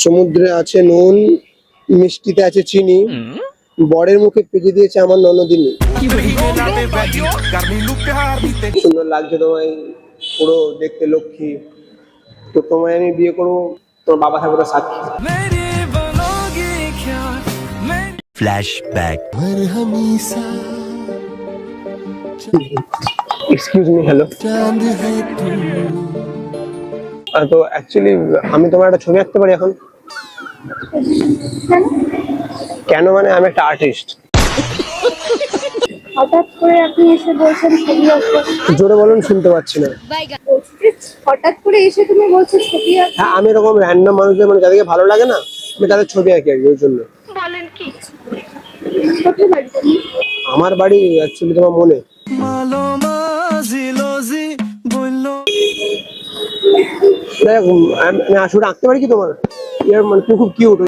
সমুদ্রে আছে নুন, মিষ্টিতে আছে চিনি, বরের মুখে পেঁচে দিয়েছে আমার ননদিনী। সুন্দর লাগছে তোমায়, পুরো দেখতে লক্ষ্মী। তো তোমায় আমি বিয়ে করবো, তোমার বাবা থাকবে তো সাক্ষী। Flashback. Excuse me, hello. তো অ্যাকচুয়ালি আমি তোমার একটা ছবি আঁকতে পারি এখন? কেন মানে আমি একটা আর্টিস্ট। হঠাৎ করে আপনি এসে বলছেন ছবি আঁকতে? জোরে বলুন, শুনতে পাচ্ছি না। হঠাৎ করে এসে তুমি বলছো ছবি আঁকতে? হ্যাঁ, আমি এরকম র্যান্ডম মানুষদের মানে যাদেরকে ভালো লাগে না, আমি তাদের ছবি আঁকি আর কি, ওই জন্য। বলেন কি? কোথায় বাড়ি তুমি? আমার বাড়ি অ্যাকচুয়ালি তোমার মনে। আমি আসলে আঁকতে পারি কি তোমার? ইয়ার মানে তুমি খুব কিউট।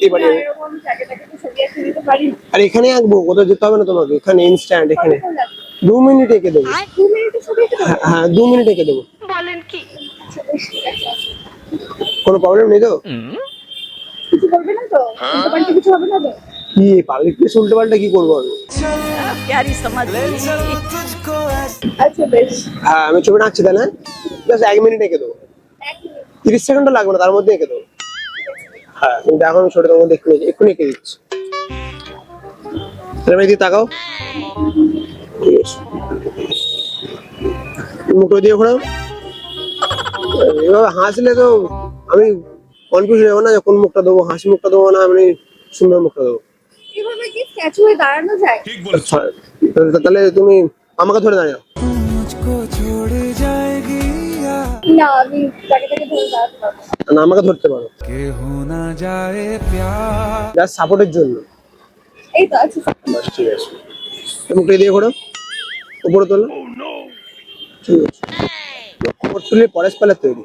এরকম জায়গাটাকে তো ছবি আঁকতে দিতে পারি না। আর এখানে আঁকবো, কোথাও যেতে হবে না তোমাকে, এখানে ইনস্ট্যান্ট, এখানে কতক্ষণ লাগবে? 2 মিনিট এঁকে দেবো। 2 মিনিটে ছবি আঁকতে পারবে? হ্যাঁ 2 মিনিট এঁকে দেবো, বলেন কি? আচ্ছা, বেশ, ঠিক আছে। কোনো প্রবলেম নেই তো? কিছু করবে না তো? উল্টোপাল্টা কিছু হবে না তো? কি পাবলিক প্লেস উল্টো পাল্টা কি করবো আমি? আচ্ছা, বেশ। হ্যাঁ আমি ছবিটা আঁকছি, তাই না? জাস্ট 1 মিনিট এঁকে দেবো, 1 মিনিট। 30 সেকেন্ডও লাগবে না, তার মধ্যে এঁকে দেবো। হ্যাঁ কিন্তু এখন আমি ছবিটা তোমার দেখতে নিয়েছি, এক্ষুনি এঁকে দিচ্ছি। তুমি এদিকে তাকাও, ঠিক আছে? মুখটা দিয়ে ঘোরাও। এভাবে হাসলে তো আমি কনফিউজ হয়ে যাবো না যে কোন মুখটা দেবো, হাসি মুখটা দেবো না আমি সুন্দর মুখটা দেবো। এভাবে কি স্ট্যাচু হয়ে দাঁড়ানো যায়? আচ্ছা, তাহলে তুমি আমাকে ধরে দাঁড়াও। না, আমি তাকে ধরে দাঁড়াতে পারবো না। না, আমাকে ধরতে পারো, জাস্ট সাপোর্টের জন্য। এই তো আছে। বাস, ঠিক আছে। তুমি মুখটা দিয়ে ঘোরো, উপরে তোলো, ঠিক আছে? উপর তুলে পরেশ পালের তৈরি।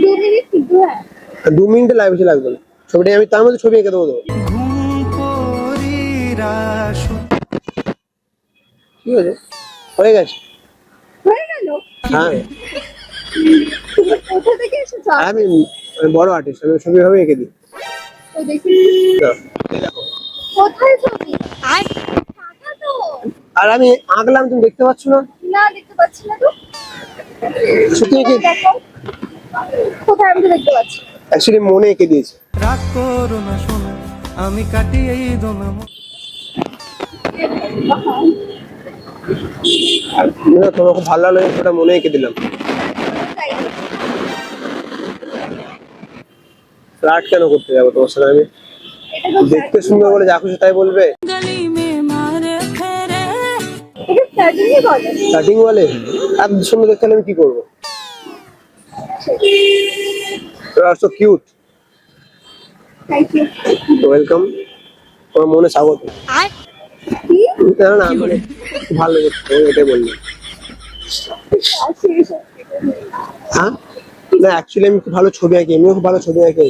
2 মিনিট কিন্তু। হ্যাঁ, 2 মিনিটে লাইভ বেশি লাগবে না, ছবিটা আমি তার মধ্যে ছবি এঁকে দেবো। ঠিক আছে, হয়ে গেছে। হয়ে গেল। হ্যাঁ, তুমি কোথা থেকে এসেছো? আর আমি বড় আর্টিস্ট, আমি ছবি ভাবে এঁকে দিই। তো দেখি। এই দেখো। কোথায় ছবি? টাকা তো। আর আমি আঁকলাম, তুমি দেখতে পাচ্ছ না? না, দেখতে পাচ্ছি না তো। সত্যি এঁকে, দেখো। কোথায়? আমি তো দেখতে পাচ্ছি না। অ্যাকচুয়ালি মনে এঁকে দিয়েছে। রাগ করো না শোনা, আমি কাটি এই দোনা। তোমার খুব ভালো লাগলো, সেটা মনে এঁকে দিলাম। তাই। ফ্লার্ট কেন করতে যাবো তোমার সাথে আমি? এটা তো দেখতে সুন্দর বলে যা খুশি তাই বলবে? এটা ফ্ল্যাটিংই বলে। স্টার্টিং বলে? আর সুন্দর দেখতে হলে আমি কি করবো? So cute. Thank you. Welcome, তোমার মনে স্বাগত। কি? না না, ভালো লাগছে, এটাই বললাম। আসি এসব। হ্যাঁ না, অ্যাকচুয়ালি আমি খুব ভালো ছবি আঁকি, এমনিও খুব ভালো ছবি আঁকি।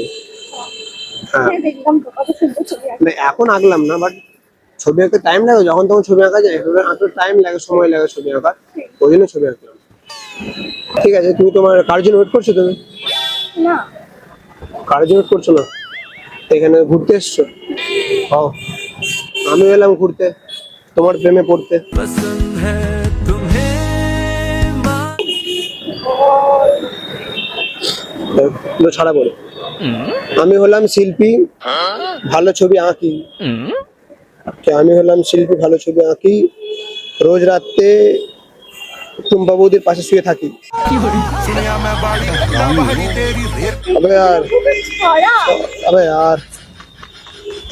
হ্যাঁ হ্যাঁ, দেখলাম তো কত সুন্দর ছবি আঁকে। না, এখন আঁকলাম না, বাট ছবি আঁকতে টাইম লাগে, যখন তখন ছবি আঁকা যায়, এভাবে আঁকতে টাইম লাগে, সময় লাগে ছবি আঁকার, ওই জন্য ছবি আঁকলাম। ঠিক আছে, তুমি তোমার কার জন্য ওয়েট করছো? তুমি না, কার জন্য ওয়েট করছো না? এখানে ঘুরতে এসছো? ও, আমি এলাম ঘুরতে, তোমার প্রেমে পড়তে। পছন্দ হ্যায় তুমহে ছাড়া পড়ে। আমি হলাম শিল্পী, ভালো ছবি আঁকি। আমি হলাম শিল্পী, ভালো ছবি আঁকি, রোজ রাতে টুম্পা বৌদির পাশে শুয়ে থাকি। আবে আর, ছড়া। আবে আর,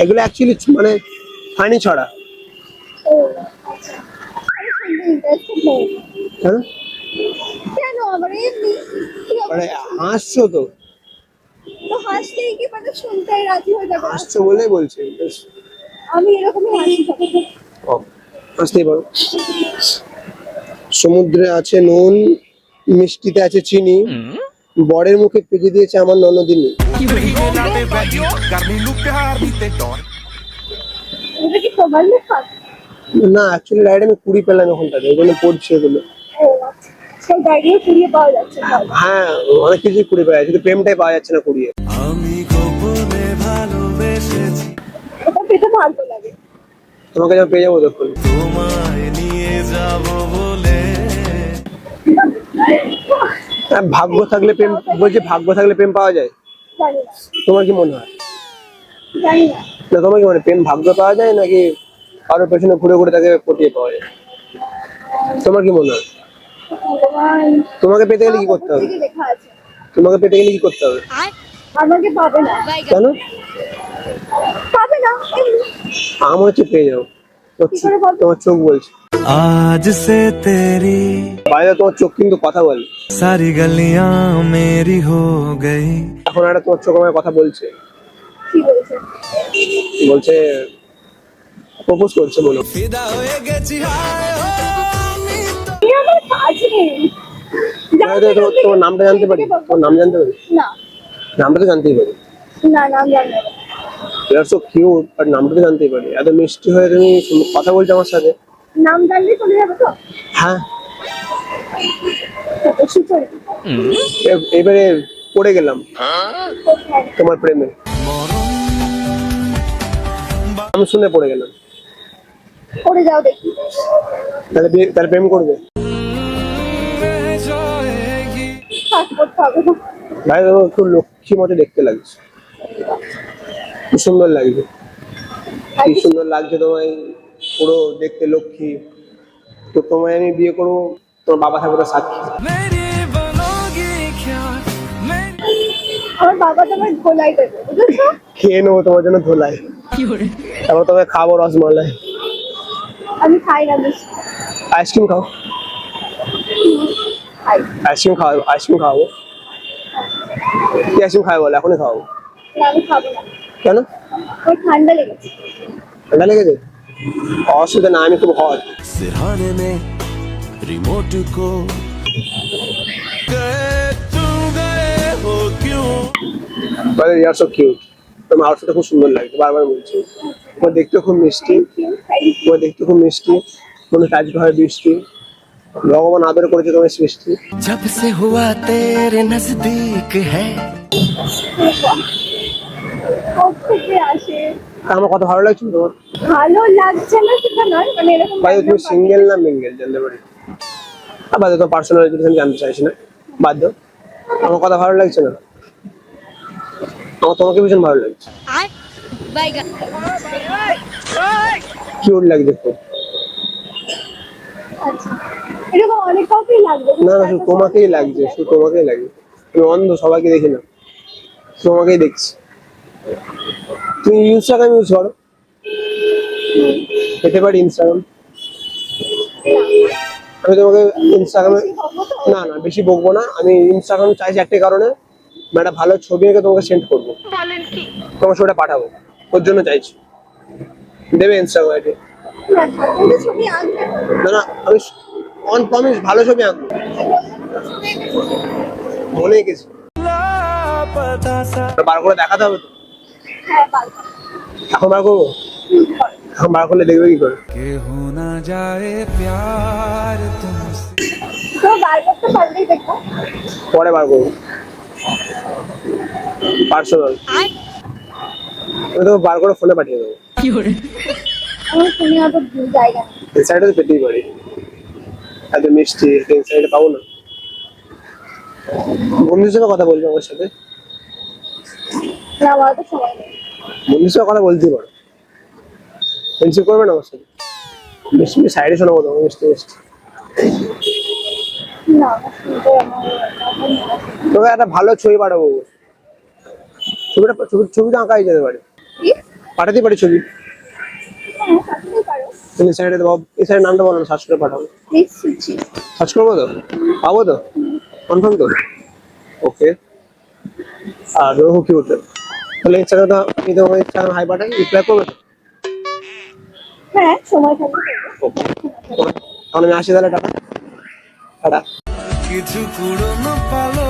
এগুলো অ্যাকচুয়ালি মানে ফানি ছড়া। ও আচ্ছা, আমি শুনতে ইন্টারেস্টেড নই। হ্যাঁ কেন? আমার এমনি কি মানে অবস্থা? হাসছো তো, তো হাসলেই কি মানে শুনতে রাজি হয়ে যাবে? হাসছো বলেই বলছি। আমি এরকমই হাসি সবসময়। ও, হাসতেই পারো। সমুদ্রে আছে নুন, মিষ্টিতে আছে চিনি, বরের মুখে পেঁচে দিয়েছে আমার ননদিনী। এটা কি তোমার লেখা? না অ্যাকচুয়ালি ডাইরেক্ট আমি 20 পেলাম ওখানটাতে, ওই জন্য পড়ছি এগুলো। ও আচ্ছা, সেই ডায়েরিও কুড়িয়ে পাওয়া যাচ্ছে তাহলে। হ্যাঁ অনেক কিছুই 20 পাওয়া যায়, কিন্তু প্রেমটাই পাওয়া যাচ্ছে না 20। আমি গোপনে ভালোবেসেছি ওটা পেতে ভালো লাগে। তোমাকে যখন পেয়ে যাবো তখন। তোমায় নিয়ে যাব বলে। হ্যাঁ, ভাগ্য থাকলে প্রেম, বলছি ভাগ্য থাকলে প্রেম পাওয়া যায়। জানি না, তোমার কি মনে হয়? জানি না। না তোমার কি মনে হয় প্রেম ভাগ্য পাওয়া যায় নাকি কারোর পেছনে ঘুরে ঘুরে তাকে পটিয়ে পাওয়া যায়? তোমার কি মনে হয়? ভগবান, তোমাকে পেতে গেলে কি করতে হবে? দিকে লেখা আছে তোমাকে পেতে গেলে কি করতে হবে? আমাকে পাবে না, কেন? পাবে না এমনি। আমার হচ্ছে পেয়ে যাও। কি করে বলবো? তোমার চোখ বলছে, आज से तेरी বাইরে তোমার চোখ কিন্তু কথা বলে। सारी गलियां मेरी हो गई। এখন একটা তোমার চোখ আমায় কথা বলছে, কি বলেছে? বলছে প্রপোজ করছে বলো। फिदा হয়ে গেছি হায় ও আমি তো। এ আমার কাজ নেই। তোমার নামটা জানতে পারি? তোমার নাম জানতে পারি? না নামটা তো জানতেই পারি। না, নাম জানি না। You are so cute, but নামটা তো জানতেই পারি। এত মিষ্টি হয়ে তুমি কথা বলছো আমার সাথে। নাম জানলে চলে যাবে তো? হ্যাঁ সুচরি। এবারে পড়ে গেলাম তোমার প্রেমে, আমি শুনে পড়ে গেলাম। করে যাও দেখি। তাহলে প্রেম করবে? কাজ করতে হবে না। ভাই তোমার খুব লক্ষ্মী মতো দেখতে লাগছে, কি সুন্দর লাগছে, কি সুন্দর লাগছে তোমায়, পুরো দেখতে লক্ষ্মী। তো তোমায় আমি বিয়ে করবো, তোমার বাবা থাকবে তার সাক্ষী। मेरी बनोगी क्या मेरी। আমার বাবা তোমার ধোলাই দেবে, বুঝেছো? খেয়ে নেবো তোমার জন্য ধোলাই, তারপর তোমায় খাবো রসমালাই। আমি খাই না মিষ্টি। আইসক্রিম খাও, খাই আইসক্রিম খাওয়াবো, আইসক্রিম খাওয়াবো। কি আইসক্রিম খাওয়াবো বলে, এখনই খাওয়াবো। না, আমি খাবো না। কেন? আমার ঠান্ডা লেগেছে। ঠান্ডা লেগেছে? অসুবিধা না, আমি খুব হট। सिरहाने में रिमोट को गए तुम गए हो क्यों। ইউ আর সো কিউট, তোমার আউটফিটটা খুব সুন্দর লাগছে, বারবার বলছি। তোমার দেখতে খুব মিষ্টি, তোমার দেখতে খুব মিষ্টি, মনে কাজ হয় বৃষ্টি, ভগবান আদর করেছে তোমার সৃষ্টি। जब से हुआ तेरे नजदीक है। কোথেকে আসে? আমার কত ভালো লাগছে তোমার। ভালো লাগছে না সেটা নয়, মানে এরকম ভাই তুমি সিঙ্গেল না মিঙ্গেল জানতে পারি? আর বাদ দাও, তোমার পার্সোনাল ডিটেইলস জানতে চাইছি না, বাদ দাও। আমার কথা ভালো লাগছে না, আমার তোমাকে ভীষণ ভালো লাগছে, কিউট লাগছে খুব। আচ্ছা, এরকম অনেক কাউকেই লাগবে। না না, শুধু তোমাকেই লাগছে, শুধু তোমাকেই লাগছে। তুমি অন্ধ, সবাইকে দেখি না, তোমাকেই দেখছি। তুমি ইনস্টাগ্রাম ইউজ করো? পেতে পারি ইনস্টাগ্রাম? আমি তোমাকে ইনস্টাগ্রামে, না না বেশি বকবো না, আমি ইনস্টাগ্রাম চাইছি একটাই কারণে, আমি একটা ভালো ছবি এঁকে তোমাকে সেন্ড করবো, তোমার ছবিটা পাঠাবো, ওর জন্য চাইছি। দেবে ইনস্টাগ্রাম আইডি? না, ঠাকুরের ছবি আঁকবে। না না, আমি অন প্রমিস ভালো ছবি আঁকবো, মনে গেছি। लापता सा বার করে দেখাতে হবে তো। হ্যাঁ, পারবো। এখন বার করবো? এখন বার করলে দেখবে কি করে? के हो ना जाए प्यार तुमसे। তো বার করতে পারলেই দেখো। পরে বার করবো, পার্সোনাল। আমি তো বার করে ফোনে পাঠিয়ে দেবো, আমার ফোনে অত জায়গা নেই। ইনসাইডে তো পেতেই পারি, এত মিষ্টি ইনসাইডে পাবো না। বন্ধুর সঙ্গে কথা বলবে আমার সাথে? না, আমার তো সময় নেই। বন্ধুর সঙ্গে কথা বলতেই পারো, ফ্রেন্ডশিপ করবে না আমার সাথে? মিষ্টি মিষ্টি সাইডে শোনাবো তোমার মিষ্টি মিষ্টি। না, শুনতে আমার এখন না। তোকে একটা ভালো ছবি পাঠাবো, ছবিটা আঁকাই যেতে পারে, কি? পাঠাতেই পারি ছবি। হ্যাঁ, পাঠাতেই পারো। তুমি সাইডে দেবো, এই সাইডের নামটা বলো না, সার্চ করে পাঠাবো। Please Suchi. সার্চ করবো তো, পাবো তো, কনফার্ম তো? ওকে। আর রোহু কি উঠে, তাহলে ইনস্টাগ্রামটা আমি তোমার ইনস্টাগ্রাম হাই পাঠাই, রিপ্লাই করবে তো? হ্যাঁ, সময় থাকলে করবো। ওকে, তাহলে আমি আসি, তাহলে টাটা টাটা। কিছু পুরনো পালো